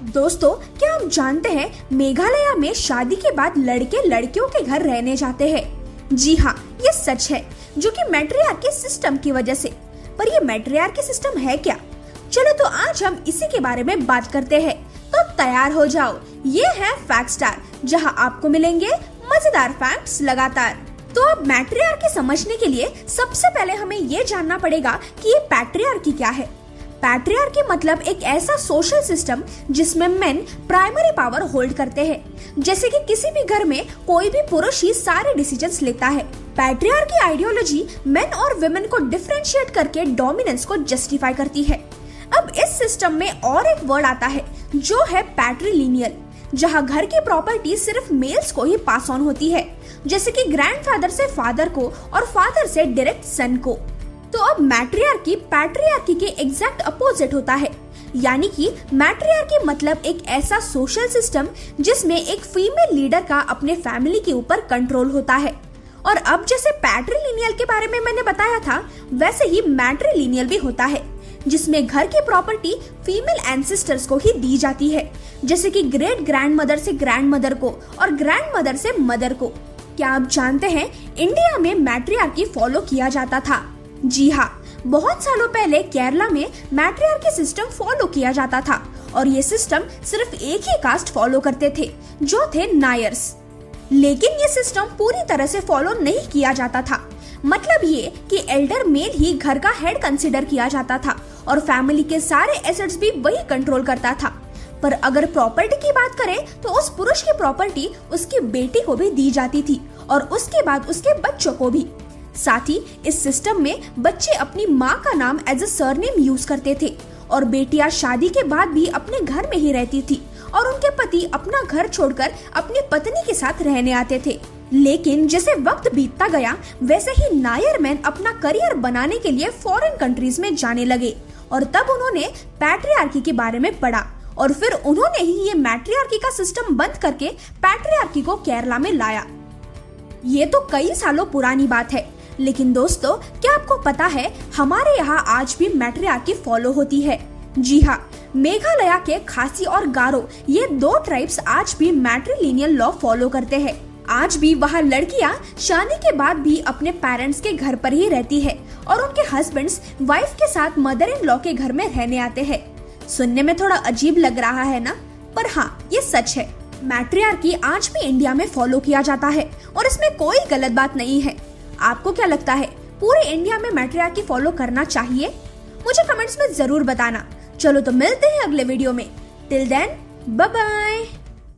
दोस्तों, क्या आप जानते हैं मेघालय में शादी के बाद लड़के लड़कियों के घर रहने जाते हैं। जी हाँ, ये सच है, जो कि मैट्रियार्की सिस्टम की वजह से। पर ये मैट्रियार्की सिस्टम है क्या? चलो तो आज हम इसी के बारे में बात करते हैं। तो तैयार हो जाओ, ये है फैक्ट स्टार, जहाँ आपको मिलेंगे मजेदार फैक्ट्स लगातार। तो अब मैट्रियार्की समझने के लिए सबसे पहले हमें ये जानना पड़ेगा कि ये पैट्रियार्की क्या है। पैट्रियार्की मतलब एक ऐसा सोशल सिस्टम जिसमें मेन प्राइमरी पावर होल्ड करते हैं। जैसे कि किसी भी घर में कोई भी पुरुष ही सारे डिसीजंस लेता है। पैट्रियार्की आइडियोलॉजी मेन और वुमेन को डिफरेंशिएट करके डोमिनेंस को जस्टिफाई करती है। अब इस सिस्टम में और एक वर्ड आता है जो है पैट्रिलिनियल, जहाँ घर की प्रॉपर्टी सिर्फ मेल्स को ही पास ऑन होती है, जैसे कि ग्रैंडफादर से फादर को और फादर से डायरेक्ट सन को। तो अब मैट्रियार्की पैट्रियार्की के एग्जैक्ट अपोजिट होता है, यानी कि मैट्रियार्की मतलब एक ऐसा सोशल सिस्टम जिसमें एक फीमेल लीडर का अपने फैमिली के ऊपर कंट्रोल होता है। और अब जैसे पैट्रिलिनियल के बारे में मैंने बताया था, वैसे ही मैट्रिलिनियल भी होता है, जिसमें घर की प्रॉपर्टी फीमेल एंसेस्टर्स को ही दी जाती है, जैसे कि ग्रेट ग्रैंडमदर से ग्रैंडमदर को और ग्रैंडमदर से मदर को। क्या आप जानते हैं इंडिया में मैट्रियार्की फॉलो किया जाता था? जी हाँ, बहुत सालों पहले केरला में मैट्रियार्की सिस्टम फॉलो किया जाता था और ये सिस्टम सिर्फ एक ही कास्ट फॉलो करते थे, जो थे नायर्स। लेकिन ये सिस्टम पूरी तरह से फॉलो नहीं किया जाता था। मतलब ये कि एल्डर मेल ही घर का हेड कंसीडर किया जाता था और फैमिली के सारे एसेट्स भी वही कंट्रोल करता था। पर अगर प्रॉपर्टी की बात करें तो उस पुरुष की प्रॉपर्टी उसकी बेटी को भी दी जाती थी और उसके बाद उसके बच्चों को भी। साथ ही इस सिस्टम में बच्चे अपनी माँ का नाम एज अ सरनेम यूज करते थे और बेटियां शादी के बाद भी अपने घर में ही रहती थी और उनके पति अपना घर छोड़कर अपनी पत्नी के साथ रहने आते थे। लेकिन जैसे वक्त बीतता गया, वैसे ही नायर मैन अपना करियर बनाने के लिए फॉरेन कंट्रीज में जाने लगे और तब उन्होंने पैट्रियार्की के बारे में पढ़ा और फिर उन्होंने ही ये मैट्रियार्की का सिस्टम बंद करके पैट्रियार्की को केरला में लाया। ये तो कई सालों पुरानी बात है, लेकिन दोस्तों, क्या आपको पता है हमारे यहाँ आज भी मैट्रियार्की फॉलो होती है? जी हाँ, मेघालय के खासी और गारो, ये दो ट्राइब्स आज भी मैट्रिलिनियल लॉ फॉलो करते हैं। आज भी वहाँ लड़कियाँ शादी के बाद भी अपने पेरेंट्स के घर पर ही रहती है और उनके हस्बैंड्स वाइफ के साथ मदर इन लॉ के घर में रहने आते हैं। सुनने में थोड़ा अजीब लग रहा है ना, पर हाँ, ये सच है। मैट्रियार्की आज भी इंडिया में फॉलो किया जाता है और इसमें कोई गलत बात नहीं है। आपको क्या लगता है, पूरे इंडिया में मैट्रियार्की फॉलो करना चाहिए? मुझे कमेंट्स में जरूर बताना। चलो तो मिलते हैं अगले वीडियो में। Till then, bye bye.